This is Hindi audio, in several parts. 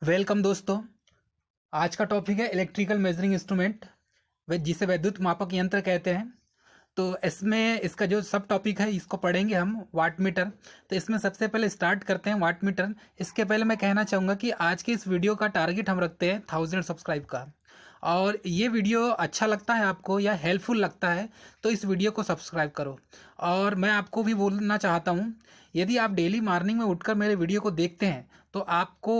वेलकम दोस्तों। आज का टॉपिक है इलेक्ट्रिकल मेजरिंग इंस्ट्रूमेंट, जिसे वैद्युत मापक यंत्र कहते हैं। तो इसमें इसका जो सब टॉपिक है इसको पढ़ेंगे हम, वाट मीटर। तो इसमें सबसे पहले स्टार्ट करते हैं वाट मीटर। इसके पहले मैं कहना चाहूँगा कि आज के इस वीडियो का टारगेट हम रखते हैं 1000 सब्सक्राइब का। और ये वीडियो अच्छा लगता है आपको या हेल्पफुल लगता है तो इस वीडियो को सब्सक्राइब करो। और मैं आपको भी बोलना चाहता हूँ, यदि आप डेली मॉर्निंग में उठकर मेरे वीडियो को देखते हैं तो आपको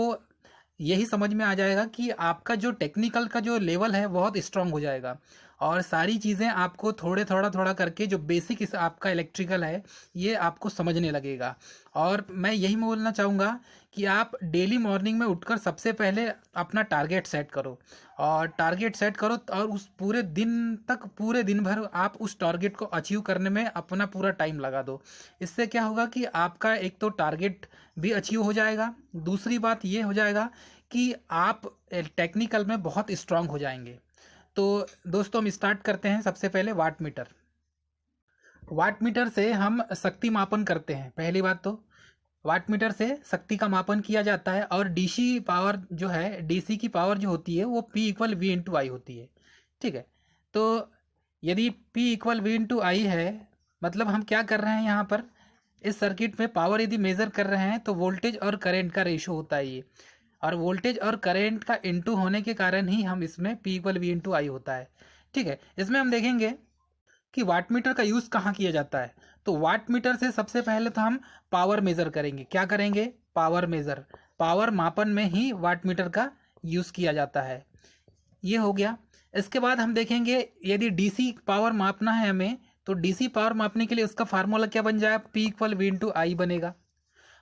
यही समझ में आ जाएगा कि आपका जो टेक्निकल का जो लेवल है बहुत स्ट्रांग हो जाएगा। और सारी चीज़ें आपको थोड़ा करके जो बेसिक इस आपका इलेक्ट्रिकल है ये आपको समझने लगेगा। और मैं यही बोलना चाहूँगा कि आप डेली मॉर्निंग में उठकर सबसे पहले अपना टारगेट सेट करो, और टारगेट सेट करो और उस पूरे दिन तक, पूरे दिन भर आप उस टारगेट को अचीव करने में अपना पूरा टाइम लगा दो। इससे क्या होगा कि आपका एक तो टारगेट भी अचीव हो जाएगा, दूसरी बात ये हो जाएगा कि आप टेक्निकल में बहुत स्ट्रांग हो जाएंगे। तो दोस्तों हम स्टार्ट करते हैं सबसे पहले वाट मीटर। वाट मीटर से हम शक्ति मापन करते हैं। पहली बात तो वाट मीटर से शक्ति का मापन किया जाता है। और डीसी पावर जो है, डीसी की पावर जो होती है वो P इक्वल V इंटू आई होती है। ठीक है, तो यदि P इक्वल V इंटू आई है, मतलब हम क्या कर रहे हैं यहाँ पर, इस सर्किट में पावर यदि मेज़र कर रहे हैं तो वोल्टेज और करंट का रेशो होता है ये। और वोल्टेज और करंट का इंटू होने के कारण ही हम इसमें P इक्वल V इंटू आई होता है। ठीक है, इसमें हम देखेंगे कि वाट मीटर का यूज़ कहाँ किया जाता है। तो वाट मीटर से सबसे पहले तो हम पावर मेज़र करेंगे। क्या करेंगे? Power measure. पावर मापन में ही वाट मीटर का यूज़ किया जाता है। ये हो गया। इसके बाद हम देखेंगे यदि डीसी पावर मापना है हमें, तो डीसी पावर मापने के लिए उसका फार्मूला क्या बन जाएगा? P इक्वल V इंटू आई बनेगा।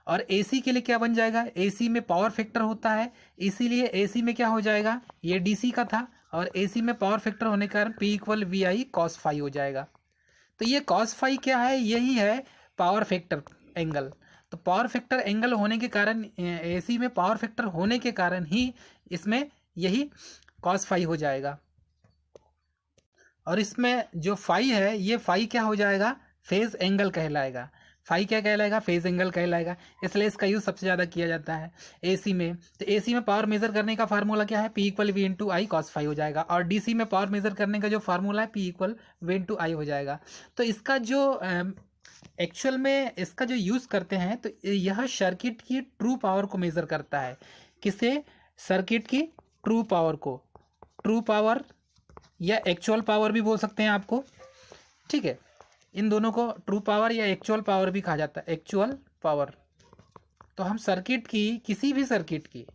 और एसी के लिए क्या बन जाएगा? एसी में पावर फैक्टर होता है, इसीलिए एसी में क्या हो जाएगा, ये डीसी का था और एसी में पावर फैक्टर होने के कारण P equal V I cos phi हो जाएगा। तो ये कॉस फाई क्या है? यही है पावर फैक्टर एंगल। तो पावर फैक्टर एंगल होने के कारण, एसी में पावर फैक्टर होने के कारण ही इसमें यही कॉस फाई हो जाएगा। और इसमें जो फाई है, ये फाई क्या हो जाएगा? फेज एंगल कहलाएगा। फाई क्या कहलाएगा? फेज एंगल कहलाएगा। इसलिए इसका यूज सबसे ज़्यादा किया जाता है एसी में। तो एसी में पावर मेजर करने का फार्मूला क्या है? P इक्वल V इंटू आई कॉस फाई हो जाएगा। और डीसी में पावर मेजर करने का जो फार्मूला है P इक्वल V इंटू आई हो जाएगा। तो इसका जो एक्चुअल में इसका जो यूज़ करते हैं, तो यह सर्किट की ट्रू पावर को मेज़र करता है। किसे? सर्किट की ट्रू पावर को। ट्रू पावर या एक्चुअल पावर भी बोल सकते हैं आपको। ठीक है, इन दोनों को ट्रू पावर या एक्चुअल पावर भी कहा जाता है। Actual power. तो हम सर्किट की, किसी भी सर्किट की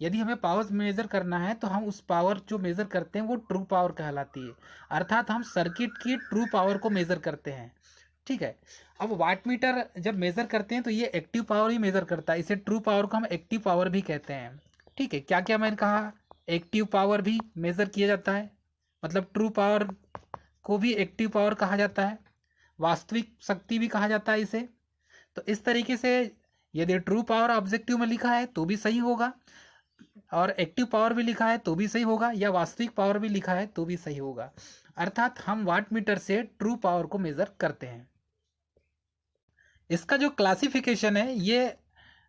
यदि हमें पावर मेज़र करना है तो हम उस पावर जो मेज़र करते हैं वो ट्रू पावर कहलाती है। अर्थात हम सर्किट की ट्रू पावर को मेज़र करते हैं। ठीक है, अब वाट मीटर जब मेज़र करते हैं तो ये एक्टिव पावर ही मेज़र करता है। इसे ट्रू पावर को हम एक्टिव पावर भी कहते हैं। ठीक है, क्या क्या मैंने कहा? एक्टिव पावर भी मेज़र किया जाता है, मतलब ट्रू पावर को भी एक्टिव पावर कहा जाता है, वास्तविक शक्ति भी कहा जाता है इसे। तो इस तरीके से यदि ट्रू पावर ऑब्जेक्टिव में लिखा है तो भी सही होगा, और एक्टिव पावर भी लिखा है तो भी सही होगा, या वास्तविक पावर भी लिखा है तो भी सही होगा। अर्थात हम वाट मीटर से ट्रू पावर को मेज़र करते हैं। इसका जो क्लासिफिकेशन है ये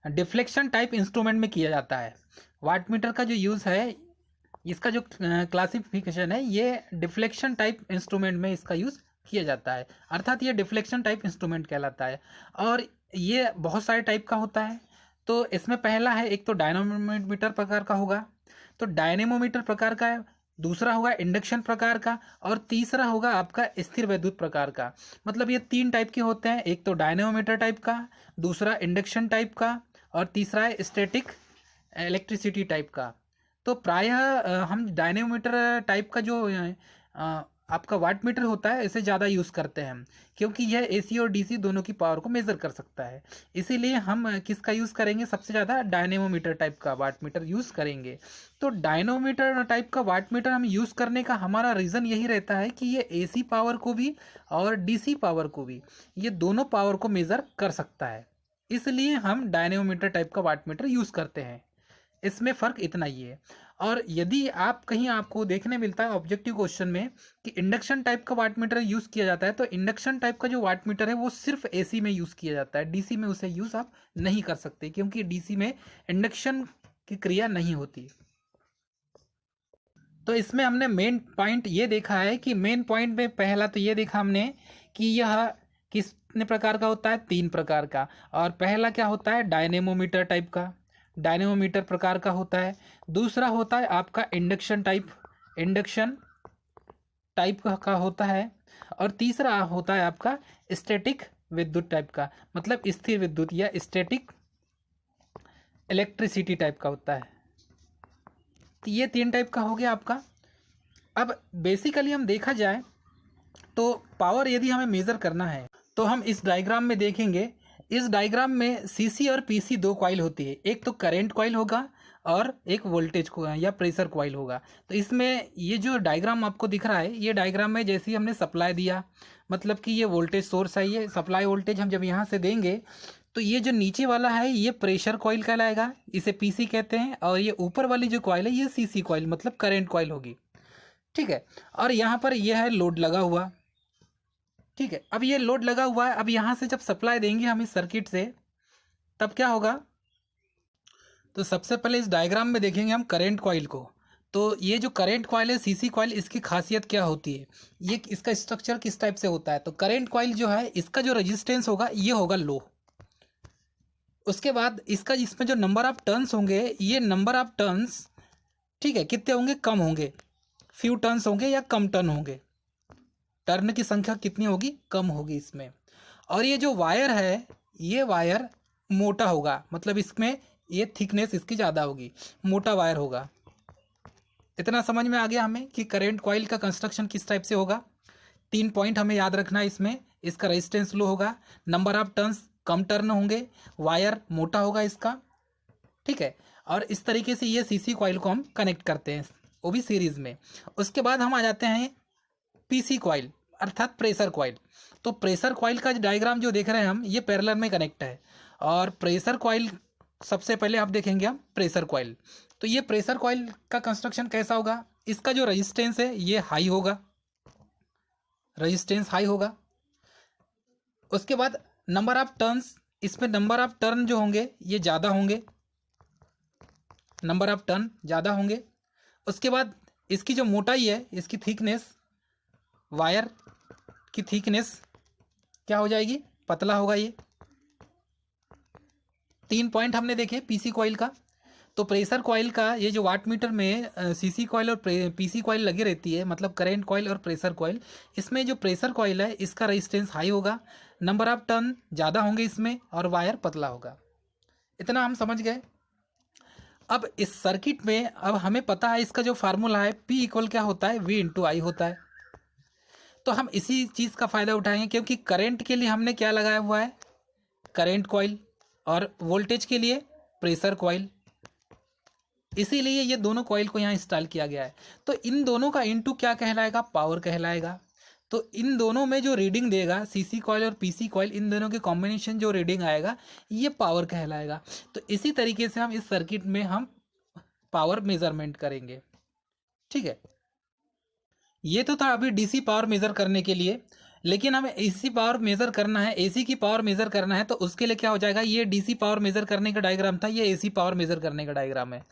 डिफ्लेक्शन टाइप इंस्ट्रूमेंट में किया जाता है। वाट मीटर का जो यूज़ है, इसका जो क्लासिफिकेशन है, ये डिफ्लेक्शन टाइप इंस्ट्रूमेंट में इसका यूज़ किया जाता है। अर्थात ये डिफ्लेक्शन टाइप इंस्ट्रूमेंट कहलाता है। और ये बहुत सारे टाइप का होता है। तो इसमें पहला है, एक तो डायनेमोमीटर प्रकार का होगा, तो डायनेमोमीटर प्रकार का है। दूसरा होगा इंडक्शन प्रकार का, और तीसरा होगा आपका स्थिर वैद्युत प्रकार का। मतलब ये 3 टाइप के होते हैं, एक तो डायनेमोमीटर टाइप का, दूसरा इंडक्शन टाइप का, और तीसरा है स्टैटिक इलेक्ट्रिसिटी टाइप का। तो प्रायः हम डायनेमोमीटर टाइप का जो आपका वाट मीटर होता है इसे ज़्यादा यूज़ करते हैं, क्योंकि यह एसी और डीसी दोनों की पावर को मेज़र कर सकता है। इसीलिए हम किसका यूज़ करेंगे? सबसे ज़्यादा डायनेमोमीटर टाइप का वाट मीटर यूज़ करेंगे। तो डायनेमोमीटर टाइप का वाट मीटर हम यूज़ करने का हमारा रीज़न यही रहता है कि ये एसी पावर को भी और डीसी पावर को भी, ये दोनों पावर को मेज़र कर सकता है। इसलिए हम डायनेमोमीटर टाइप का वाट मीटर यूज़ करते हैं। इसमें फ़र्क इतना ही है। और यदि आप कहीं, आपको देखने मिलता है ऑब्जेक्टिव क्वेश्चन में कि इंडक्शन टाइप का वाट मीटर यूज़ किया जाता है, तो इंडक्शन टाइप का जो वाट मीटर है वो सिर्फ एसी में यूज़ किया जाता है। डीसी में उसे यूज़ आप नहीं कर सकते, क्योंकि डीसी में इंडक्शन की क्रिया नहीं होती। तो इसमें हमने मेन पॉइंट ये देखा है कि मेन पॉइंट में पहला तो ये देखा हमने कि यह कितने प्रकार का होता है, 3 प्रकार का। और पहला क्या होता है, डायनेमोमीटर टाइप का, डायनेमोमीटर प्रकार का होता है। दूसरा होता है आपका इंडक्शन टाइप, इंडक्शन टाइप का होता है। और तीसरा होता है आपका स्टैटिक विद्युत टाइप का, मतलब स्थिर विद्युत या स्टैटिक इलेक्ट्रिसिटी टाइप का होता है। तो ये 3 टाइप का हो गया आपका। अब बेसिकली हम देखा जाए तो पावर यदि हमें मेज़र करना है तो हम इस डायग्राम में देखेंगे। इस डायग्राम में सीसी और पीसी 2 कॉइल होती है, एक तो करंट कॉइल होगा और एक वोल्टेज को या प्रेशर कॉइल होगा। तो इसमें ये जो डायग्राम आपको दिख रहा है, ये डायग्राम में जैसे ही हमने सप्लाई दिया, मतलब कि ये वोल्टेज सोर्स है, ये सप्लाई वोल्टेज हम जब यहाँ से देंगे तो ये जो नीचे वाला है ये प्रेशर कॉइल कहलाएगा, इसे पीसी कहते हैं। और ये ऊपर वाली जो कॉइल है ये सीसी कॉइल मतलब करंट कॉइल होगी, ठीक है। और यहाँ पर यह है लोड लगा हुआ, ठीक है। अब ये लोड लगा हुआ है, अब यहाँ से जब सप्लाई देंगे हम इस सर्किट से, तब क्या होगा। तो सबसे पहले इस डायग्राम में देखेंगे हम करंट कॉइल को। तो ये जो करंट कॉइल है सीसी कॉइल, इसकी खासियत क्या होती है, ये इसका स्ट्रक्चर किस टाइप से होता है। तो करंट कॉइल जो है इसका जो रेजिस्टेंस होगा ये होगा लो। उसके बाद इसका इसमें जो नंबर ऑफ टर्न्स होंगे, ये नंबर ऑफ टर्न्स, ठीक है, कितने होंगे, कम होंगे, फ्यू टर्न्स होंगे या कम टर्न होंगे, टर्न की संख्या कितनी होगी, कम होगी इसमें। और ये जो वायर है ये वायर मोटा होगा, मतलब इसमें ये थिकनेस इसकी ज़्यादा होगी, मोटा वायर होगा। इतना समझ में आ गया हमें कि करंट कॉइल का कंस्ट्रक्शन किस टाइप से होगा। 3 पॉइंट हमें याद रखना है इसमें। इसका रेजिस्टेंस लो होगा, number of turns come turn होंगे, वायर मोटा होगा इसका, ठीक है। और इस तरीके से ये सीसी कॉइल को हम कनेक्ट करते हैं, वो भी सीरीज में। उसके बाद हम आ जाते हैं पीसी कॉइल अर्थात प्रेशर कॉइल। तो प्रेशर कॉइल का डायग्राम जो देख रहे हैं हम, ये पैरेलल में कनेक्ट है। और प्रेशर कॉइल सबसे पहले आप देखेंगे हम प्रेशर कॉइल। तो ये प्रेशर कॉइल का कंस्ट्रक्शन कैसा होगा, इसका जो रेजिस्टेंस है ये हाई होगा, रेजिस्टेंस हाई होगा। उसके बाद नंबर ऑफ टर्न्स, इसमें नंबर ऑफ टर्न जो होंगे ये ज़्यादा होंगे, नंबर ऑफ टर्न ज़्यादा होंगे। उसके बाद इसकी जो मोटाई है, इसकी थिकनेस, वायर की थिकनेस क्या हो जाएगी, पतला होगा ये। 3 पॉइंट हमने देखे पीसी कॉइल का। तो प्रेशर कॉइल का ये जो वाट मीटर में सीसी कॉइल और पीसी कॉइल लगी रहती है, मतलब करंट कॉइल और प्रेशर कॉइल, इसमें जो प्रेशर कॉइल है इसका रेजिस्टेंस हाई होगा, नंबर ऑफ टर्न ज़्यादा होंगे इसमें, और वायर पतला होगा। इतना हम समझ गए। अब इस सर्किट में अब हमें पता है इसका जो फार्मूला है P इक्वल क्या होता है, V इंटू आई होता है। तो हम इसी चीज़ का फ़ायदा उठाएंगे, क्योंकि करंट के लिए हमने क्या लगाया हुआ है, करंट कॉइल, और वोल्टेज के लिए प्रेशर कॉइल, इसीलिए ये दोनों कॉइल को यहाँ इंस्टॉल किया गया है। तो इन दोनों का इनटू क्या कहलाएगा, पावर कहलाएगा। तो इन दोनों में जो रीडिंग देगा सीसी कॉइल और पीसी कॉइल, इन दोनों के कॉम्बिनेशन जो रीडिंग आएगा ये पावर कहलाएगा। तो इसी तरीके से हम इस सर्किट में हम पावर मेजरमेंट करेंगे, ठीक है। ये तो था अभी डीसी पावर मेज़र करने के लिए, लेकिन हमें एसी पावर मेज़र करना है, एसी की पावर मेज़र करना है। तो उसके लिए क्या हो जाएगा, ये डीसी पावर मेज़र करने का डायग्राम था, ये एसी पावर मेज़र करने का डायग्राम है।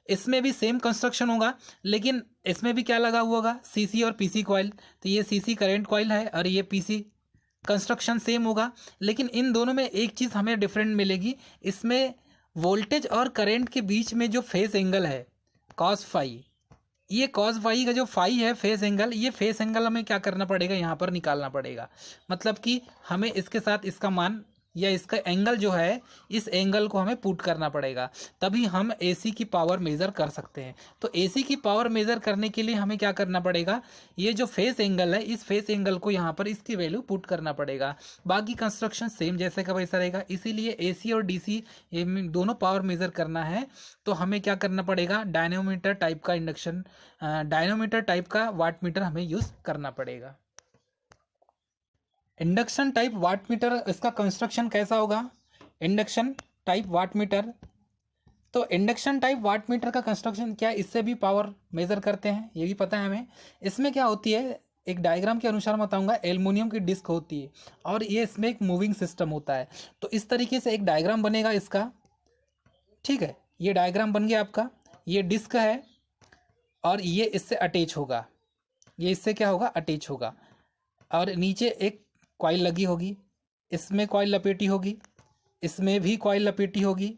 इसमें भी सेम कंस्ट्रक्शन होगा, लेकिन इसमें भी क्या लगा हुआ होगा, सीसी और पीसी कॉइल। तो ये सीसी करंट कॉइल है और ये पीसी, कंस्ट्रक्शन सेम होगा। लेकिन इन दोनों में एक चीज़ हमें डिफरेंट मिलेगी, इसमें वोल्टेज और करंट के बीच में जो फेस एंगल है कॉस फाई, ये कॉस फाई का जो फाई है फेस एंगल, ये फेस एंगल हमें क्या करना पड़ेगा, यहाँ पर निकालना पड़ेगा। मतलब कि हमें इसके साथ इसका मान या इसका एंगल जो है, इस एंगल को हमें पुट करना पड़ेगा, तभी हम एसी की पावर मेज़र कर सकते हैं। तो एसी की पावर मेज़र करने के लिए हमें क्या करना पड़ेगा, ये जो फेस एंगल है, इस फेस एंगल को यहाँ पर इसकी वैल्यू पुट करना पड़ेगा। बाकी कंस्ट्रक्शन सेम जैसे का वैसा रहेगा। इसीलिए एसी और डीसी दोनों पावर मेज़र करना है तो हमें क्या करना पड़ेगा, डायनोमीटर टाइप का इंडक्शन, डायनोमीटर टाइप का वाट मीटर हमें यूज़ करना पड़ेगा। इंडक्शन टाइप वाट मीटर, इसका कंस्ट्रक्शन कैसा होगा, इंडक्शन टाइप वाट मीटर। तो इंडक्शन टाइप वाट मीटर का कंस्ट्रक्शन क्या है, इससे भी पावर मेज़र करते हैं, ये भी पता है हमें। इसमें क्या होती है, एक डायग्राम के अनुसार बताऊंगा, एल्युमिनियम की डिस्क होती है और ये इसमें एक मूविंग सिस्टम होता है। तो इस तरीके से एक डायग्राम बनेगा इसका, ठीक है। ये डायग्राम बन गया आपका। ये डिस्क है और ये इससे अटैच होगा, ये इससे क्या होगा, अटैच होगा। और नीचे एक कॉइल लगी होगी, इसमें कॉइल लपेटी होगी, इसमें भी कॉइल लपेटी होगी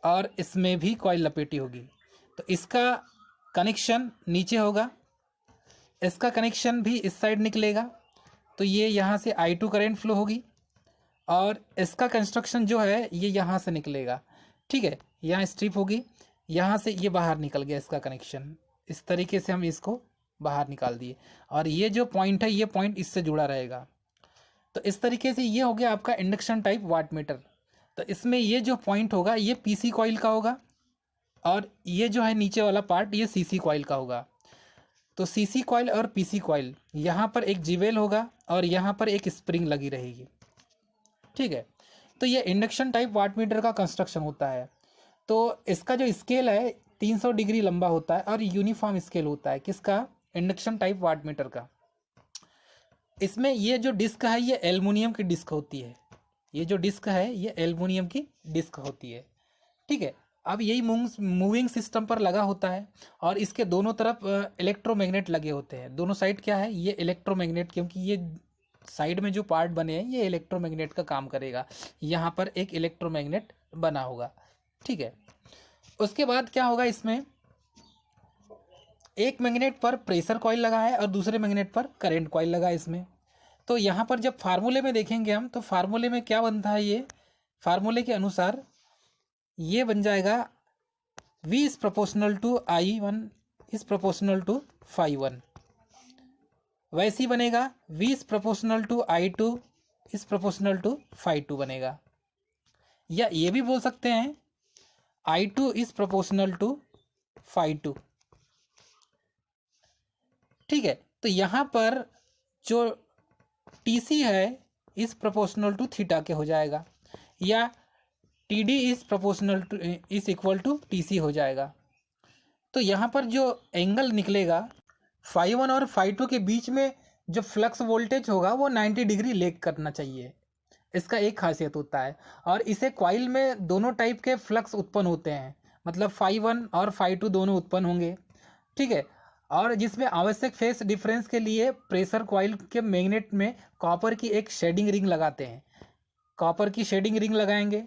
और इसमें भी कॉइल लपेटी होगी। तो इसका कनेक्शन नीचे होगा, इसका कनेक्शन भी इस साइड निकलेगा। तो ये यहाँ से I2 करंट फ्लो होगी और इसका कंस्ट्रक्शन जो है ये यहाँ से निकलेगा। ठीक है, यहाँ स्ट्रिप होगी, यहाँ से ये बाहर निकल गया इसका कनेक्शन। इस तरीके से हम इसको बाहर निकाल दिए और ये जो पॉइंट है ये पॉइंट इससे जुड़ा रहेगा। तो इस तरीके से ये हो गया आपका इंडक्शन टाइप वाट मीटर। तो इसमें ये जो पॉइंट होगा ये पीसी कॉइल का होगा और ये जो है नीचे वाला पार्ट ये सीसी कॉइल का होगा। तो सीसी कॉइल और पीसी कॉइल, यहाँ पर एक जीवेल होगा और यहाँ पर एक स्प्रिंग लगी रहेगी। ठीक है, तो ये इंडक्शन टाइप वाट मीटर का कंस्ट्रक्शन होता है। तो इसका जो स्केल है 300 डिग्री लंबा होता है और यूनिफॉर्म स्केल होता है किसका, इंडक्शन टाइप वाट मीटर का। इसमें ये जो डिस्क है ये एल्युमिनियम की डिस्क होती है, ये जो डिस्क है ये एल्युमिनियम की डिस्क होती है। ठीक है, अब यही मूविंग सिस्टम पर लगा होता है और इसके दोनों तरफ इलेक्ट्रोमैग्नेट लगे होते हैं। दोनों साइड क्या है, ये इलेक्ट्रोमैग्नेट, क्योंकि ये साइड में जो पार्ट बने हैं ये इलेक्ट्रोमैग्नेट का काम करेगा। यहाँ पर एक इलेक्ट्रोमैग्नेट बना होगा। ठीक है, उसके बाद क्या होगा, इसमें एक मैग्नेट पर प्रेशर कॉइल लगा है और दूसरे मैग्नेट पर करंट कॉइल लगा है इसमें। तो यहाँ पर जब फार्मूले में देखेंगे हम, तो फार्मूले में क्या बनता है, ये फार्मूले के अनुसार ये बन जाएगा V is proportional to I1 is proportional to φ1। वैसे ही बनेगा V is proportional to I2 is proportional to φ2 बनेगा। या ये भी बोल सकते हैं I2 इज प्रोपोर्शनल टू φ2। ठीक है, तो यहाँ पर जो TC है इज प्रोपोर्शनल टू थीटा के हो जाएगा, या TD is proportional to is equal to TC हो जाएगा। तो यहाँ पर जो एंगल निकलेगा φ1 और φ2 के बीच में जो फ्लक्स वोल्टेज होगा वो 90 डिग्री लेग करना चाहिए, इसका एक खासियत होता है। और इसे कॉइल में दोनों टाइप के फ्लक्स उत्पन्न होते हैं, मतलब φ1 और φ2 दोनों उत्पन्न होंगे। ठीक है, और जिसमें आवश्यक फेस डिफरेंस के लिए प्रेशर कॉइल के मैग्नेट में कॉपर की एक शेडिंग रिंग लगाते हैं, कॉपर की शेडिंग रिंग लगाएंगे।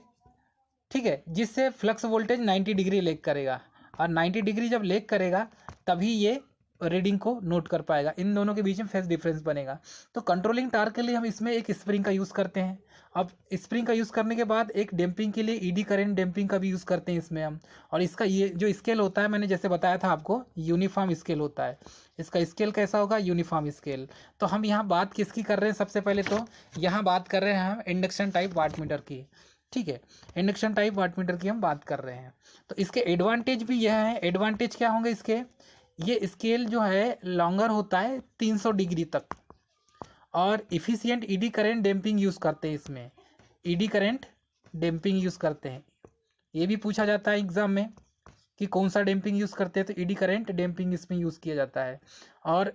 ठीक है, जिससे फ्लक्स वोल्टेज 90 डिग्री लेग करेगा और 90 डिग्री जब लेग करेगा तभी ये रीडिंग को नोट कर पाएगा, इन दोनों के बीच में फेस डिफरेंस बनेगा। तो कंट्रोलिंग टार्क के लिए हम इसमें एक स्प्रिंग का यूज़ करते हैं। अब स्प्रिंग का यूज़ करने के बाद एक डैम्पिंग के लिए ईडी करंट डैम्पिंग का भी यूज़ करते हैं इसमें हम। और इसका ये जो स्केल होता है मैंने जैसे बताया था आपको, यूनिफॉर्म स्केल होता है। इसका स्केल कैसा होगा, यूनिफॉर्म स्केल। तो हम यहाँ बात किसकी कर रहे हैं, सबसे पहले तो यहाँ बात कर रहे हैं हम इंडक्शन टाइप वाट मीटर की। ठीक है, इंडक्शन टाइप वाट मीटर की हम बात कर रहे हैं। तो इसके एडवांटेज भी यह है, एडवांटेज क्या होंगे इसके, ये स्केल जो है लॉन्गर होता है 300 डिग्री तक और efficient eddy current damping use करते हैं इसमें, ईडी करंट डैम्पिंग यूज़ करते हैं। ये भी पूछा जाता है एग्ज़ाम में कि कौन सा डैम्पिंग यूज़ करते हैं, तो ईडी करंट डैम्पिंग इसमें यूज़ किया जाता है। और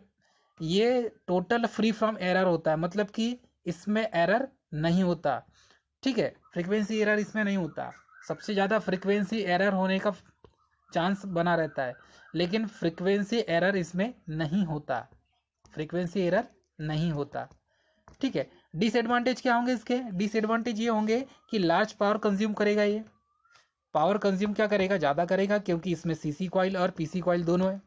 ये टोटल फ्री फ्रॉम एरर होता है, मतलब कि इसमें एरर नहीं होता। ठीक है, फ्रीक्वेंसी एरर इसमें नहीं होता। सबसे ज़्यादा फ्रीक्वेंसी एरर होने का चांस बना रहता है, लेकिन फ्रीक्वेंसी एरर इसमें नहीं होता, फ्रीक्वेंसी एरर नहीं होता। ठीक है, डिसएडवांटेज क्या होंगे इसके, डिसएडवांटेज ये होंगे कि लार्ज पावर कंज्यूम करेगा, ये पावर कंज्यूम क्या करेगा, ज़्यादा करेगा, क्योंकि इसमें सीसी कॉइल और पीसी कॉइल दोनों है।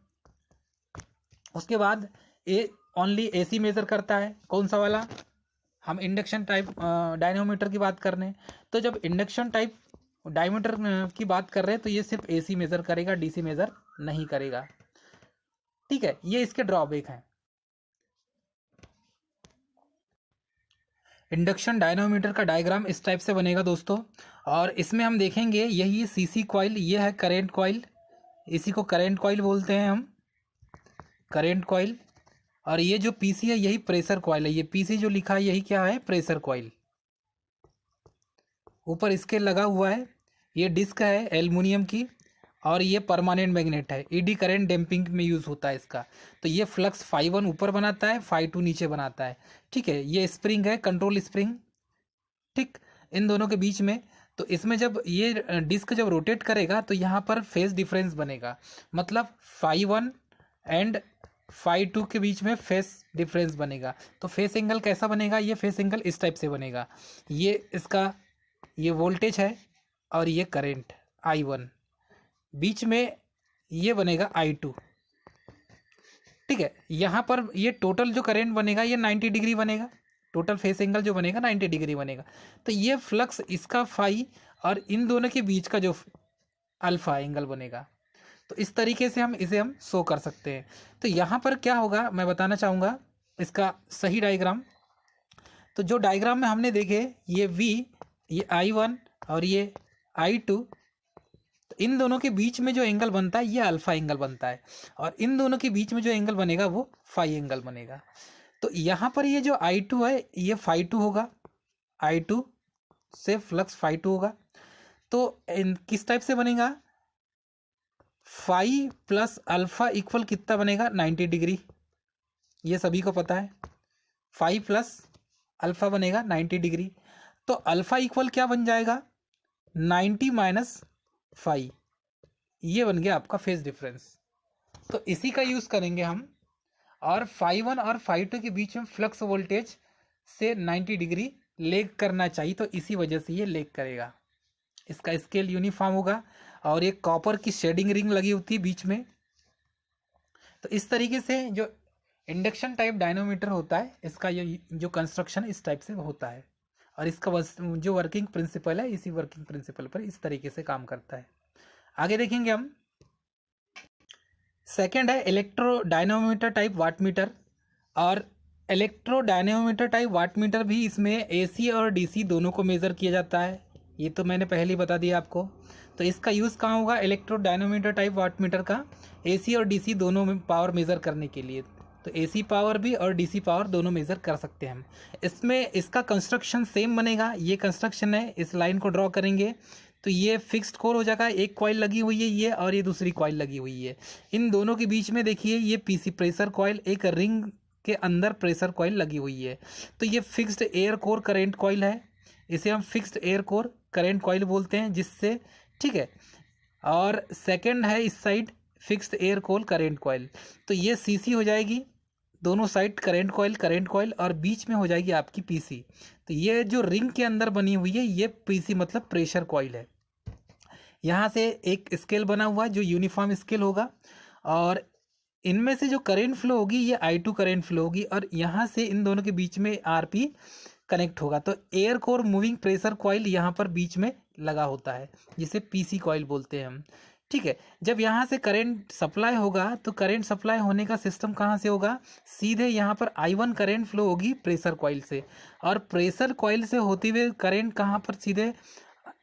उसके बाद ये ओनली एसी मेजर करता है, कौन सा वाला, हम इंडक्शन टाइप डायनोमीटर की बात कर रहे हैं। तो जब इंडक्शन टाइप डायमीटर की बात कर रहे हैं तो ये सिर्फ एसी मेजर करेगा, डीसी मेजर नहीं करेगा। ठीक है, ये इसके ड्रॉबैक हैं। इंडक्शन डायनोमीटर का डायग्राम इस टाइप से बनेगा दोस्तों, और इसमें हम देखेंगे यही सीसी कॉइल, ये है करंट कॉइल, इसी को करंट कॉइल बोलते हैं हम, करंट कॉइल। और ये जो पीसी है यही प्रेशर कॉइल है, ये पीसी जो लिखा है यही क्या है, प्रेशर कॉइल। ऊपर इसके लगा हुआ है, ये डिस्क है एल्युमिनियम की और ये परमानेंट मैग्नेट है, ईडी करंट डैम्पिंग में यूज़ होता है इसका। तो ये फ्लक्स φ1 ऊपर बनाता है, φ2 नीचे बनाता है। ठीक है, ये स्प्रिंग है, कंट्रोल स्प्रिंग। ठीक, इन दोनों के बीच में तो इसमें जब ये डिस्क जब रोटेट करेगा तो यहाँ पर फेज डिफरेंस बनेगा, मतलब φ1 एंड φ2 के बीच में फेस डिफरेंस बनेगा। तो फेस एंगल कैसा बनेगा, ये फेस एंगल इस टाइप से बनेगा। ये इसका ये वोल्टेज है और ये करंट I1, बीच में ये बनेगा I2। ठीक है, यहाँ पर ये टोटल जो करंट बनेगा ये 90 डिग्री बनेगा, टोटल फेस एंगल जो बनेगा 90 डिग्री बनेगा। तो ये फ्लक्स इसका फाई और इन दोनों के बीच का जो अल्फा एंगल बनेगा। तो इस तरीके से हम शो कर सकते हैं। तो यहाँ पर क्या होगा मैं बताना चाहूँगा इसका सही डायग्राम। तो जो डायग्राम में हमने देखे ये V, ये I1 और ये I2, तो इन दोनों के बीच में जो एंगल बनता है ये अल्फा एंगल बनता है, और इन दोनों के बीच में जो एंगल बनेगा वो फाई एंगल बनेगा। तो यहाँ पर ये जो I2 है ये φ2 होगा, I2 से फ्लक्स φ2 होगा। तो किस टाइप से बनेगा, फाई प्लस अल्फा इक्वल कितना बनेगा 90 डिग्री, ये सभी को पता है। फाई प्लस अल्फा बनेगा 90 डिग्री। तो अल्फा इक्वल क्या बन जाएगा 90 माइनस फाई, ये बन गया आपका फेज डिफरेंस। तो इसी का यूज़ करेंगे हम, और φ1 और φ2 के बीच में फ्लक्स वोल्टेज से 90 डिग्री लेग करना चाहिए, तो इसी वजह से ये लेग करेगा। इसका स्केल यूनिफॉर्म होगा और ये कॉपर की शेडिंग रिंग लगी होती है बीच में। तो इस तरीके से जो इंडक्शन टाइप डायनोमीटर होता है इसका ये जो कंस्ट्रक्शन इस टाइप से होता है, और इसका जो वर्किंग प्रिंसिपल है इसी वर्किंग प्रिंसिपल पर इस तरीके से काम करता है। आगे देखेंगे हम। सेकेंड है इलेक्ट्रो डायनोमीटर टाइप वाटमीटर। और इलेक्ट्रो डायनोमीटर टाइप वाटमीटर भी इसमें AC और DC दोनों को मेज़र किया जाता है, ये तो मैंने पहले ही बता दिया आपको। तो इसका यूज़ कहाँ होगा इलेक्ट्रो डायनोमीटर टाइप वाटमीटर का, AC और DC दोनों में पावर मेज़र करने के लिए। तो AC पावर भी और DC पावर दोनों मेज़र कर सकते हैं हम। इसमें इसका कंस्ट्रक्शन सेम बनेगा, ये कंस्ट्रक्शन है, इस लाइन को ड्रॉ करेंगे तो ये फिक्स्ड कोर हो जाएगा, एक कॉइल लगी हुई है ये और ये दूसरी कॉइल लगी हुई है। इन दोनों के बीच में देखिए ये PC प्रेशर कॉइल, एक रिंग के अंदर प्रेशर कॉइल लगी हुई है। तो ये fixed air core current coil है, इसे हम fixed air core current coil बोलते हैं जिससे, ठीक है। और सेकंड है इस side fixed air core current coil, तो ये CC हो जाएगी, दोनों साइड करंट कॉइल और बीच में हो जाएगी आपकी PC। तो ये जो रिंग के अंदर बनी हुई है ये PC मतलब प्रेशर कॉइल है। यहाँ से एक स्केल बना हुआ है जो यूनिफॉर्म स्केल होगा, और इनमें से जो करंट फ्लो होगी ये I2 करंट फ्लो होगी, और यहाँ से इन दोनों के बीच में RP कनेक्ट होगा। तो air core moving pressure coil यहाँ पर बीच में लगा होता है जिसे PC कॉइल बोलते हैं हम, ठीक है। जब यहाँ से करंट सप्लाई होगा तो करंट सप्लाई होने का सिस्टम कहाँ से होगा, सीधे यहाँ पर I1 करंट फ्लो होगी प्रेशर कॉइल से, और प्रेशर कॉइल से होते हुए करंट कहाँ पर सीधे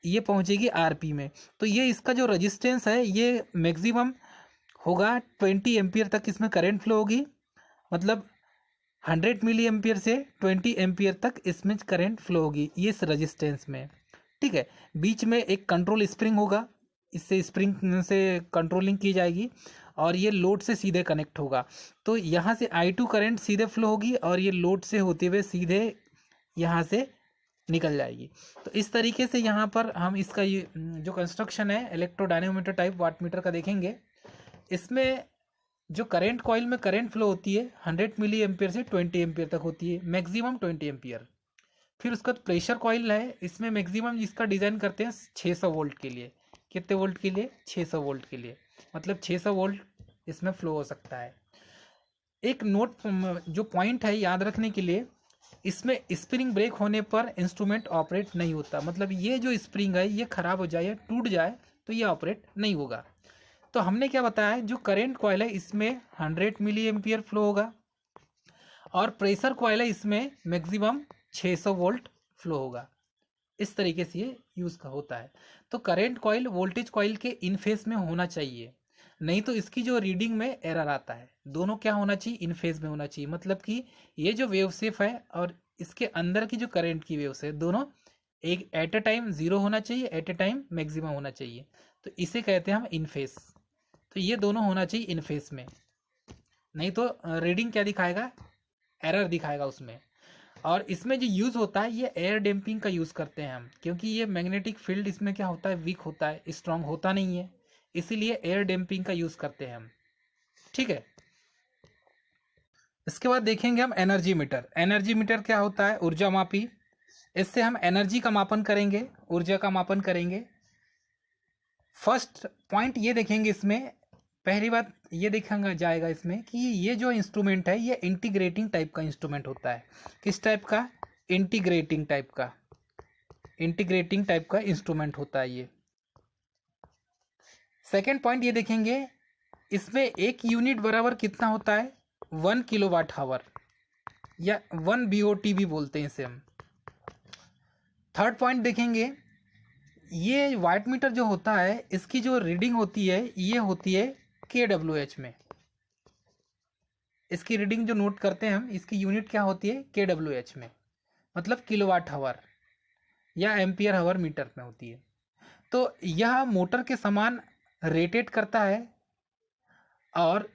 ये पहुँचेगी RP में। तो ये इसका जो रजिस्टेंस है ये मैक्सिमम होगा 20 एम्पियर तक इसमें करंट फ्लो होगी, मतलब 100 मिली एम्पियर से 20 एम्पियर तक इसमें करंट फ्लो होगी ये इस रजिस्टेंस में, ठीक है। बीच में एक कंट्रोल स्प्रिंग होगा, इससे स्प्रिंग से कंट्रोलिंग की जाएगी, और ये लोड से सीधे कनेक्ट होगा। तो यहाँ से I2 करंट सीधे फ्लो होगी और ये लोड से होते हुए सीधे यहाँ से निकल जाएगी। तो इस तरीके से यहाँ पर हम इसका ये जो कंस्ट्रक्शन है इलेक्ट्रोडायनोमीटर टाइप वाटमीटर का देखेंगे। इसमें जो करंट कॉइल में करंट फ्लो होती है 100 मिली एम्पियर से 20 एम्पियर तक होती है, मैक्सिमम 20 एम्पियर। फिर उसका प्रेशर कॉइल है, इसमें मैक्सिमम इसका डिज़ाइन करते हैं 600 वोल्ट के लिए। कितने वोल्ट के लिए, 600 वोल्ट के लिए, मतलब 600 वोल्ट इसमें फ्लो हो सकता है। एक नोट जो पॉइंट है याद रखने के लिए, इसमें स्प्रिंग ब्रेक होने पर इंस्ट्रूमेंट ऑपरेट नहीं होता, मतलब ये जो स्प्रिंग है ये ख़राब हो जाए या टूट जाए तो ये ऑपरेट नहीं होगा। तो हमने क्या बताया, जो करंट कॉइल है इसमें 100 मिली एम्पियर फ्लो होगा, और प्रेशर कॉइल है इसमें मैक्सिमम 600 वोल्ट फ्लो होगा। इस तरीके से ये यूज़ का होता है। तो करंट कॉइल वोल्टेज कॉइल के इन फेज में होना चाहिए, नहीं तो इसकी जो रीडिंग में एरर आता है। दोनों क्या होना चाहिए, इन फेज में होना चाहिए, मतलब कि ये जो वेव शेप है और इसके अंदर की जो करंट की वेव से दोनों एक एट ए टाइम जीरो होना चाहिए, एट ए टाइम मैक्सिमम होना चाहिए। तो इसे कहते हैं हम इन फेज। तो ये दोनों होना चाहिए इन फेज में, नहीं तो रीडिंग क्या दिखाएगा, एरर दिखाएगा उसमें। और इसमें जो यूज़ होता है ये एयर डैम्पिंग का यूज़ करते हैं हम, क्योंकि ये मैग्नेटिक फील्ड इसमें क्या होता है, वीक होता है, स्ट्रांग होता नहीं है, इसीलिए एयर डैम्पिंग का यूज़ करते हैं हम। ठीक है, इसके बाद देखेंगे हम एनर्जी मीटर। एनर्जी मीटर क्या होता है, ऊर्जा मापी। इससे हम एनर्जी का मापन करेंगे, ऊर्जा का मापन करेंगे। फर्स्ट पॉइंट ये देखेंगे इसमें, पहली बात ये देखा जाएगा इसमें कि ये जो इंस्ट्रूमेंट है ये इंटीग्रेटिंग टाइप का इंस्ट्रूमेंट होता है। किस टाइप का, इंटीग्रेटिंग टाइप का, इंटीग्रेटिंग टाइप का इंस्ट्रूमेंट होता है ये। सेकेंड पॉइंट ये देखेंगे, इसमें एक यूनिट बराबर कितना होता है, 1 किलोवाट आवर या 1 BOT भी बोलते हैं इसे हम। थर्ड पॉइंट देखेंगे, ये वाट मीटर जो होता है इसकी जो रीडिंग होती है ये होती है kWh में। इसकी रीडिंग जो नोट करते हैं हम, इसकी यूनिट क्या होती है, kWh में, मतलब किलोवाट आवर या एम्पियर आवर मीटर में होती है। तो यह मोटर के समान रोटेट करता है और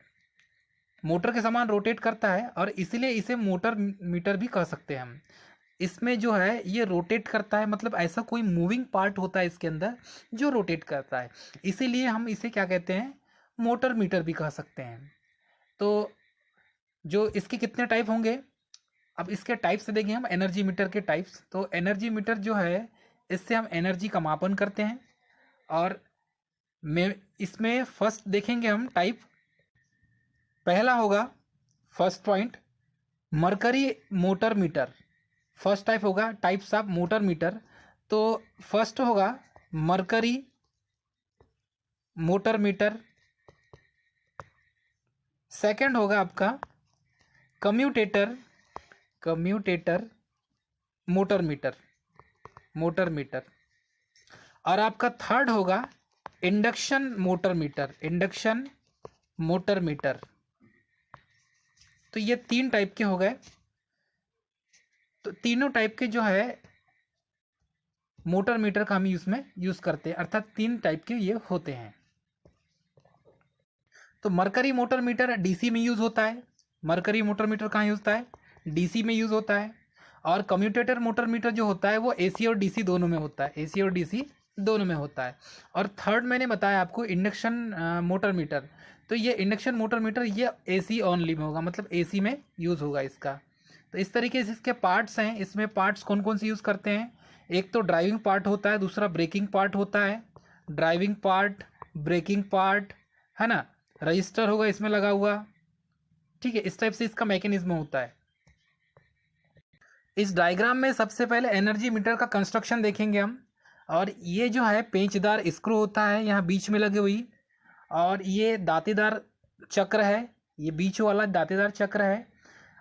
मोटर के समान रोटेट करता है और इसीलिए इसे मोटर मीटर भी कह सकते हैं हम। इसमें जो है ये रोटेट करता है, मतलब ऐसा कोई मूविंग पार्ट होता है इसके अंदर जो रोटेट करता है, इसीलिए हम इसे क्या कहते हैं, मोटर मीटर भी कह सकते हैं। तो जो इसके कितने टाइप होंगे, अब इसके टाइप से देखें हम एनर्जी मीटर के टाइप्स। तो एनर्जी मीटर जो है इससे हम एनर्जी का मापन करते हैं। और इसमें फर्स्ट देखेंगे हम टाइप, पहला होगा first point mercury motor meter. First type होगा टाइप्स ऑफ मोटर मीटर। तो फर्स्ट होगा मरकरी मोटर मीटर। सेकंड होगा आपका कम्यूटेटर मोटर मीटर, और आपका थर्ड होगा इंडक्शन मोटर मीटर। तो ये 3 टाइप के हो गए। तो तीनों टाइप के जो है मोटर मीटर का हम इसमें यूज करते हैं, अर्थात 3 टाइप के ये होते हैं। तो मरकरी मोटर मीटर डीसी में यूज होता है। मरकरी मोटर मीटर कहाँ यूज होता है, डीसी में यूज होता है। और कम्यूटेटर मोटर मीटर जो होता है वो एसी और डीसी दोनों में होता है, एसी और डीसी दोनों में होता है। और थर्ड मैंने बताया आपको इंडक्शन मोटर मीटर। तो ये इंडक्शन मोटर मीटर ये एसी ओनली में होगा, मतलब एसी में यूज होगा इसका। तो इस तरीके से इसके पार्ट्स हैं। इसमें पार्ट्स कौन कौन से यूज़ करते हैं, एक तो ड्राइविंग पार्ट होता है, दूसरा ब्रेकिंग पार्ट होता है। ड्राइविंग पार्ट, ब्रेकिंग पार्ट, है ना, रजिस्टर होगा इसमें लगा हुआ। ठीक है, इस टाइप से इसका मैकेनिज्म होता है। इस डायग्राम में सबसे पहले एनर्जी मीटर का कंस्ट्रक्शन देखेंगे हम। और ये जो है पेंचदार स्क्रू होता है यहाँ बीच में लगी हुई, और ये दांतेदार चक्र है, ये बीच वाला दांतेदार चक्र है।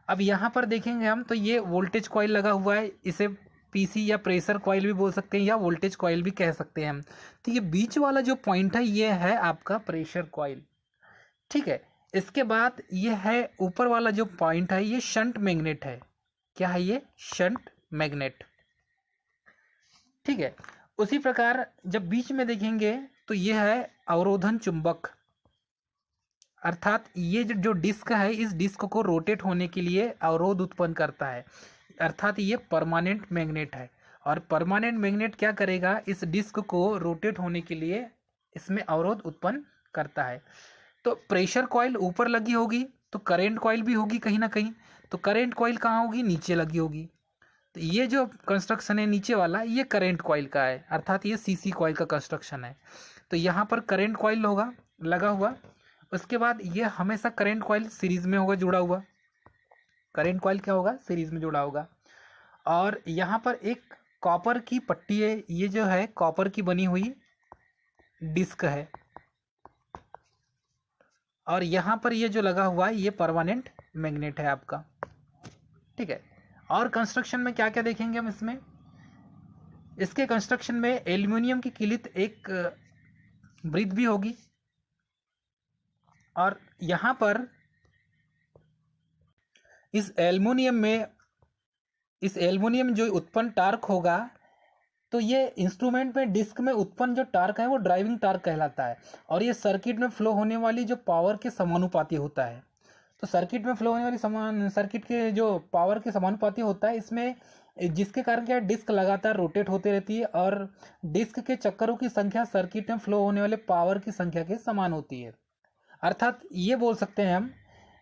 अब यहाँ पर देखेंगे हम तो ये वोल्टेज कॉइल लगा हुआ है, इसे पीसी या प्रेशर कॉइल भी बोल सकते हैं या वोल्टेज कॉइल भी कह सकते हैं हम। तो ये बीच वाला जो पॉइंट है ये है आपका प्रेशर कॉइल। ठीक है, इसके बाद ये है ऊपर वाला जो पॉइंट है ये शंट मैग्नेट है। क्या है ये, शंट मैग्नेट। ठीक है, उसी प्रकार जब बीच में देखेंगे तो ये है अवरोधन चुंबक, अर्थात ये जो डिस्क है इस डिस्क को रोटेट होने के लिए अवरोध उत्पन्न करता है, अर्थात ये परमानेंट मैग्नेट है। और परमानेंट मैग्नेट क्या करेगा, इस डिस्क को रोटेट होने के लिए इसमें अवरोध उत्पन्न करता है। तो प्रेशर कॉइल ऊपर लगी होगी तो करंट कॉइल भी होगी कहीं ना कहीं। तो करंट कॉइल कहाँ होगी, नीचे लगी होगी। तो ये जो कंस्ट्रक्शन है नीचे वाला ये करंट कॉइल का है, अर्थात ये सीसी कॉइल का कंस्ट्रक्शन है। तो यहाँ पर करंट कॉइल होगा लगा हुआ। उसके बाद ये हमेशा करंट कॉइल सीरीज में होगा जुड़ा हुआ। करंट कॉइल क्या होगा, सीरीज में जुड़ा होगा। और यहाँ पर एक कॉपर की पट्टी है, ये जो है कॉपर की बनी हुई डिस्क है। और यहाँ पर ये जो लगा हुआ है ये परमानेंट मैग्नेट है आपका। ठीक है, और कंस्ट्रक्शन में क्या क्या देखेंगे हम इसमें। इसके कंस्ट्रक्शन में एल्युमिनियम की किलित एक ब्रिथ भी होगी। और यहाँ पर इस एल्युमिनियम जो उत्पन्न टार्क होगा, तो ये इंस्ट्रूमेंट में डिस्क में उत्पन्न जो टार्क है वो ड्राइविंग टार्क कहलाता है। और ये सर्किट में फ्लो होने वाली जो पावर के समानुपाती होता है। तो सर्किट में फ्लो होने वाली समान सर्किट के जो पावर के समानुपाती होता है इसमें, जिसके कारण क्या है, डिस्क लगातार रोटेट होती रहती है और डिस्क के चक्करों की संख्या सर्किट में फ्लो होने वाले पावर की संख्या के समान होती है। अर्थात ये बोल सकते हैं हम,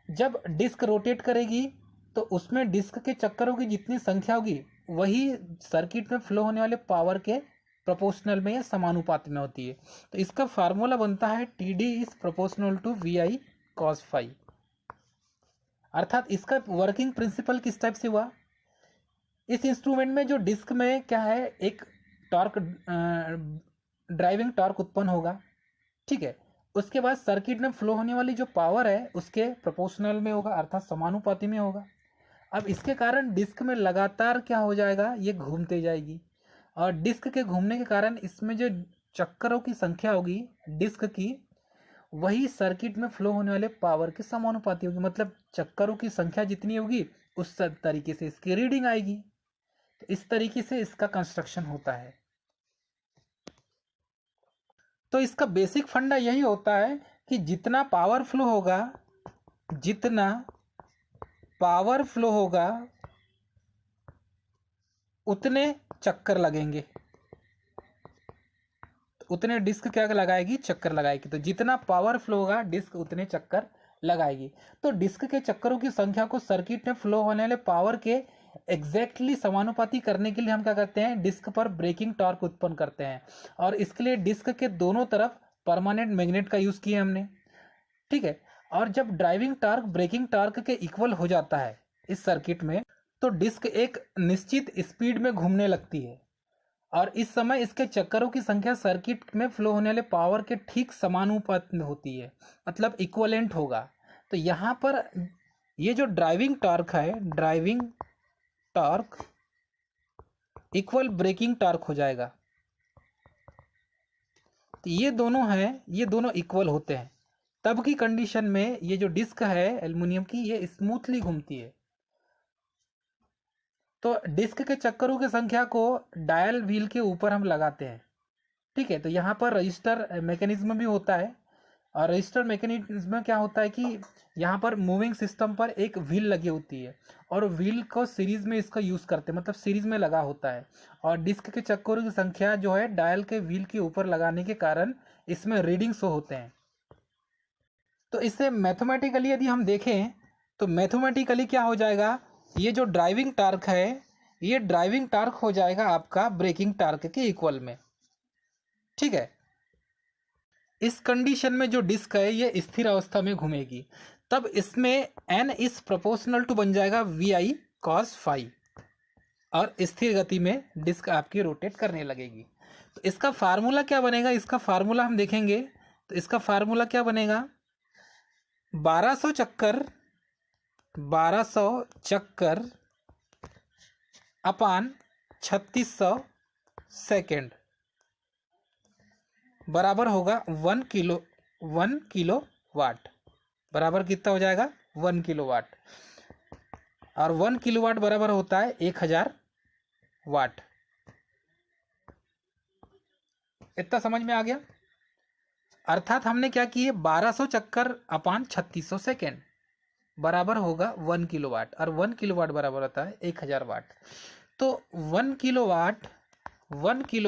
जब डिस्क रोटेट करेगी तो उसमें डिस्क के चक्करों की जितनी संख्या होगी वही सर्किट में फ्लो होने वाले पावर के प्रोपोर्शनल में या समानुपात में होती है। तो इसका फार्मूला बनता है T D is proportional to V I cos phi. अर्थात इसका वर्किंग प्रिंसिपल किस टाइप से हुआ, इस इंस्ट्रूमेंट में जो डिस्क में क्या है, एक टॉर्क ड्राइविंग टॉर्क उत्पन्न होगा, ठीक है। उसके बाद सर्किट में फ्लो होने वाली जो पावर है उसके प्रोपोर्शनल में होगा, अर्थात समानुपाती में होगा। अब इसके कारण डिस्क में लगातार क्या हो जाएगा, ये घूमते जाएगी और डिस्क के घूमने के कारण इसमें जो चक्करों की संख्या होगी डिस्क की, वही सर्किट में फ्लो होने वाले पावर के समानुपाती होगी। मतलब चक्करों की संख्या जितनी होगी उस तरीके से इसकी रीडिंग आएगी। तो इस तरीके से इसका कंस्ट्रक्शन होता है। तो इसका बेसिक फंडा यही होता है कि जितना पावर फ्लो होगा उतने चक्कर लगेंगे, उतने डिस्क क्या लगाएगी, चक्कर लगाएगी। तो जितना पावर फ्लो होगा डिस्क उतने चक्कर लगाएगी। तो डिस्क के चक्करों की संख्या को सर्किट में फ्लो होने वाले पावर के एग्जैक्टली समानुपाती करने के लिए हम क्या करते हैं, डिस्क पर ब्रेकिंग टॉर्क उत्पन्न करते हैं। और इसके लिए डिस्क के दोनों तरफ परमानेंट मैग्नेट का यूज किया हमने, ठीक है। और जब ड्राइविंग टॉर्क ब्रेकिंग टॉर्क के इक्वल हो जाता है इस सर्किट में, तो डिस्क एक निश्चित स्पीड में घूमने लगती है और इस समय इसके चक्करों की संख्या सर्किट में फ्लो होने वाले पावर के ठीक समानुपात में होती है, मतलब इक्वलेंट होगा। तो यहाँ पर ये जो ड्राइविंग टॉर्क है, driving torque equal braking torque हो जाएगा। तो ये दोनों हैं, ये दोनों इक्वल होते हैं, तब की कंडीशन में ये जो डिस्क है एल्युमिनियम की, ये स्मूथली घूमती है। तो डिस्क के चक्करों की संख्या को डायल व्हील के ऊपर हम लगाते हैं, ठीक है। तो यहाँ पर रजिस्टर मैकेनिज्म भी होता है और रजिस्टर मैकेनिज्म में क्या होता है कि यहाँ पर मूविंग सिस्टम पर एक व्हील लगी होती है और व्हील को सीरीज में इसका यूज़ करते हैं, मतलब सीरीज में लगा होता है। और डिस्क के चक्करों की संख्या जो है डायल के व्हील के ऊपर लगाने के कारण इसमें रीडिंग शो होते हैं। तो इसे मैथमेटिकली यदि हम देखें तो मैथमेटिकली क्या हो जाएगा, ये जो ड्राइविंग टॉर्क है ये ड्राइविंग टॉर्क हो जाएगा आपका ब्रेकिंग टॉर्क के इक्वल में, ठीक है। इस कंडीशन में जो डिस्क है ये स्थिर अवस्था में घूमेगी, तब इसमें n इज प्रोपोर्शनल टू बन जाएगा वी आई कॉस फाई और स्थिर गति में डिस्क आपकी रोटेट करने लगेगी। तो इसका फार्मूला क्या बनेगा, इसका फार्मूला हम देखेंगे। तो इसका फार्मूला क्या बनेगा, 1200 चक्कर अपान 3600 सेकेंड बराबर होगा 1 किलो वाट। बराबर कितना हो जाएगा, 1 किलो वाट। और 1 किलो वाट बराबर होता है 1000 वाट। इतना समझ में आ गया। अर्थात हमने क्या किए, 1200 चक्कर अपान 3600 सेकेंड बराबर होगा 1 किलो वाट और 1 किलो वाट बराबर होता है 1000 वाट। तो 1 किलो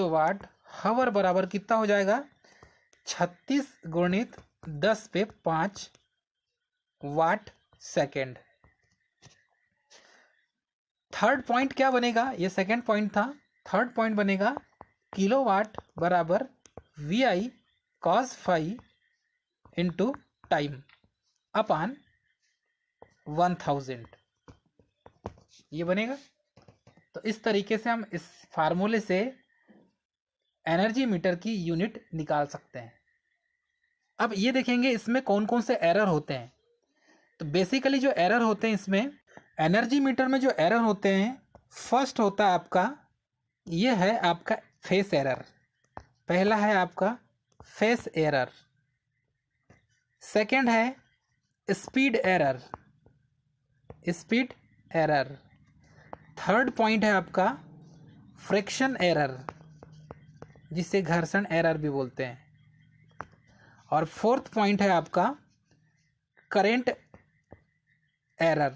वाट हावर बराबर कितना हो जाएगा, 36 गुणित 10 पे 5 वाट सेकेंड। थर्ड पॉइंट क्या बनेगा, ये सेकेंड पॉइंट था, थर्ड पॉइंट बनेगा किलो वाट बराबर V I cos phi into time upon 1000, ये बनेगा। तो इस तरीके से हम इस फार्मूले से एनर्जी मीटर की यूनिट निकाल सकते हैं। अब ये देखेंगे इसमें कौन कौन से एरर होते हैं। तो बेसिकली जो एरर होते हैं इसमें, एनर्जी मीटर में जो एरर होते हैं, फर्स्ट होता है आपका, ये है आपका फेस एरर। पहला है आपका फेस एरर, सेकंड है स्पीड एरर, थर्ड पॉइंट है आपका फ्रिक्शन एरर, जिसे घर्षण एरर भी बोलते हैं, और फोर्थ पॉइंट है आपका करंट एरर।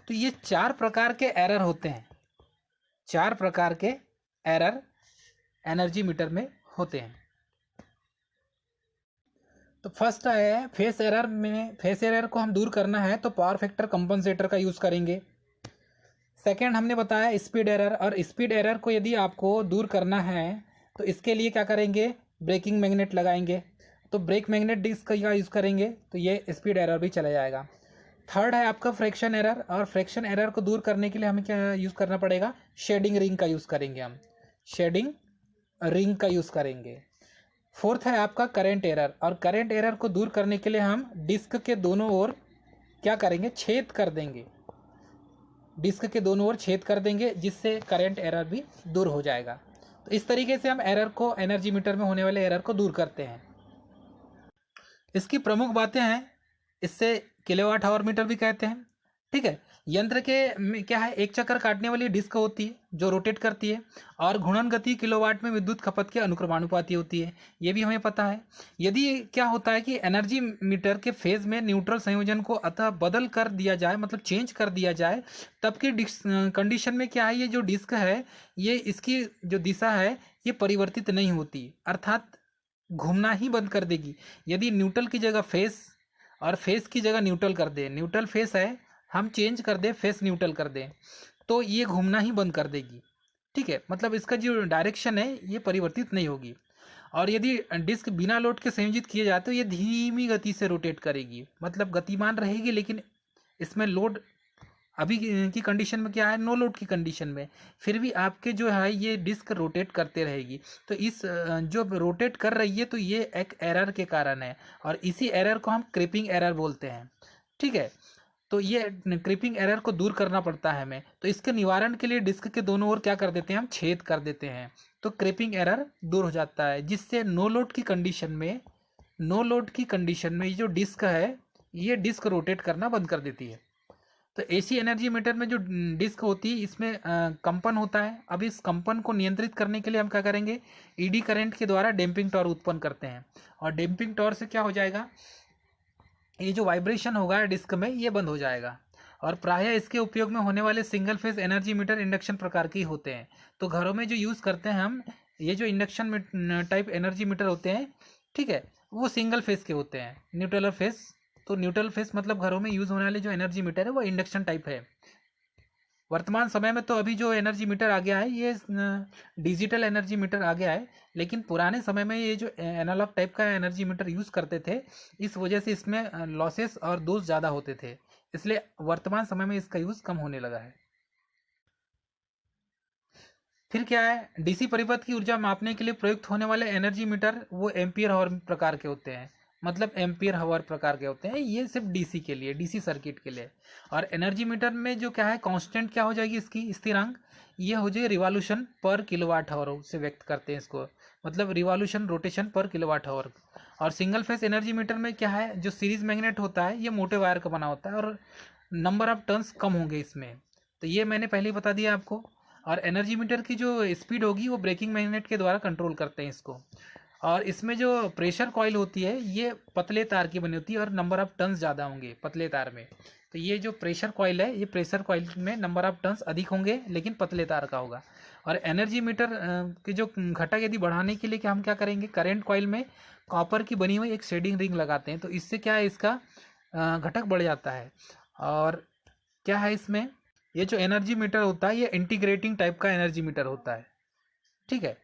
तो ये 4 प्रकार के एरर होते हैं, 4 प्रकार के एरर एनर्जी मीटर में होते हैं। तो फर्स्ट है फेस एरर। में फेस एरर को हम दूर करना है तो पावर फैक्टर कंपनसेटर का यूज़ करेंगे। सेकेंड हमने बताया स्पीड एरर, और स्पीड एरर को यदि आपको दूर करना है तो इसके लिए क्या करेंगे, ब्रेकिंग मैग्नेट लगाएंगे। तो ब्रेक मैग्नेट डिस्क का यूज़ करेंगे तो ये स्पीड एरर भी चला जाएगा। थर्ड है आपका फ्रैक्शन एरर, और फ्रैक्शन एरर को दूर करने के लिए हमें क्या यूज़ करना पड़ेगा, शेडिंग रिंग का यूज़ करेंगे हम, शेडिंग रिंग का यूज़ करेंगे। फोर्थ है आपका करंट एरर, और करंट एरर को दूर करने के लिए हम डिस्क के दोनों ओर क्या करेंगे, छेद कर देंगे, डिस्क के दोनों ओर छेद कर देंगे, जिससे करंट एरर भी दूर हो जाएगा। तो इस तरीके से हम एरर को, एनर्जी मीटर में होने वाले एरर को दूर करते हैं। इसकी प्रमुख बातें हैं, इससे किलोवाट आवर मीटर भी कहते हैं। ठीक है, यंत्र के में क्या है, एक चक्कर काटने वाली डिस्क होती है जो रोटेट करती है, और घूर्णन गति किलोवाट में विद्युत खपत के अनुक्रमानुपाती होती है, ये भी हमें पता है। यदि क्या होता है कि एनर्जी मीटर के फेज में न्यूट्रल संयोजन को अतः बदल कर दिया जाए, मतलब चेंज कर दिया जाए, तब की कंडीशन में क्या है, ये जो डिस्क है, ये इसकी जो दिशा है ये परिवर्तित नहीं होती, अर्थात घूमना ही बंद कर देगी। यदि न्यूट्रल की जगह फेस और फेस की जगह न्यूट्रल कर दें, न्यूट्रल फेस है, हम चेंज कर दें, फेस न्यूट्रल कर दें, तो ये घूमना ही बंद कर देगी। ठीक है, मतलब इसका जो डायरेक्शन है ये परिवर्तित नहीं होगी। और यदि डिस्क बिना लोड के संयोजित किए जाए तो ये धीमी गति से रोटेट करेगी, मतलब गतिमान रहेगी, लेकिन इसमें लोड अभी की कंडीशन में क्या है, नो लोड की कंडीशन में फिर भी आपके जो है ये डिस्क रोटेट करते रहेगी। तो इस जो रोटेट कर रही है तो ये एक एरर के कारण है, और इसी एरर को हम क्रिपिंग एरर बोलते हैं। ठीक है, तो ये क्रिपिंग एरर को दूर करना पड़ता है हमें। तो इसके निवारण के लिए डिस्क के दोनों ओर क्या कर देते हैं, हम छेद कर देते हैं, तो क्रिपिंग एरर दूर हो जाता है, जिससे नो लोड की कंडीशन में, नो लोड की कंडीशन में ये जो डिस्क है ये डिस्क रोटेट करना बंद कर देती है। तो एसी एनर्जी मीटर में जो डिस्क होती है इसमें कंपन होता है। अब इस कंपन को नियंत्रित करने के लिए हम क्या करेंगे, ईडी करंट के द्वारा डैम्पिंग टॉर्क उत्पन्न करते हैं, और डैम्पिंग टॉर्क से क्या हो जाएगा, ये जो वाइब्रेशन होगा डिस्क में ये बंद हो जाएगा। और प्रायः इसके उपयोग में होने वाले single phase energy meter induction प्रकार के ही होते हैं। तो घरों में जो यूज़ करते हैं हम, ये जो इंडक्शन टाइप एनर्जी मीटर होते हैं, ठीक है, वो सिंगल फेज के होते हैं, न्यूट्रल फेज। तो न्यूट्रल फेज मतलब घरों में यूज़ होने वाले जो एनर्जी मीटर है वो इंडक्शन टाइप है। वर्तमान समय में तो अभी जो एनर्जी मीटर आ गया है ये डिजिटल एनर्जी मीटर आ गया है, लेकिन पुराने समय में ये जो एनालॉग टाइप का एनर्जी मीटर यूज़ करते थे, इस वजह से इसमें लॉसेस और दोष ज़्यादा होते थे, इसलिए वर्तमान समय में इसका यूज़ कम होने लगा है। फिर क्या है, डीसी परिपथ की ऊर्जा मापने के लिए प्रयुक्त होने वाले एनर्जी मीटर वो एम्पियर हावर प्रकार के होते हैं, मतलब एम्पियर हावर प्रकार के होते हैं। ये सिर्फ डीसी के लिए, डीसी सर्किट के लिए। और एनर्जी मीटर में जो क्या है, कांस्टेंट क्या हो जाएगी इसकी, स्थिरांक, ये हो जाएगी रिवॉल्यूशन पर किलोवाट आवर से व्यक्त करते हैं इसको, मतलब रिवॉल्यूशन रोटेशन पर किलोवाट आवर। और सिंगल फेस एनर्जी मीटर में क्या है, जो सीरीज मैग्नेट होता है ये मोटे वायर का बना होता है, और नंबर ऑफ टर्न्स कम होंगे इसमें, तो ये मैंने पहले ही बता दिया आपको। और एनर्जी मीटर की जो स्पीड होगी वो ब्रेकिंग मैग्नेट के द्वारा कंट्रोल करते हैं इसको। और इसमें जो प्रेशर कॉइल होती है ये पतले तार की बनी होती है, और नंबर ऑफ टर्न्स ज़्यादा होंगे पतले तार में। तो ये जो प्रेशर कॉइल है, ये प्रेशर कॉइल में नंबर ऑफ टर्न्स अधिक होंगे, लेकिन पतले तार का होगा। और एनर्जी मीटर के जो घटक यदि बढ़ाने के लिए क्या हम क्या करेंगे, करंट कॉइल में कॉपर की बनी हुई एक शेडिंग रिंग लगाते हैं, तो इससे क्या है, इसका घटक बढ़ जाता है। और क्या है इसमें, ये जो एनर्जी मीटर होता है ये इंटीग्रेटिंग टाइप का एनर्जी मीटर होता है। ठीक है,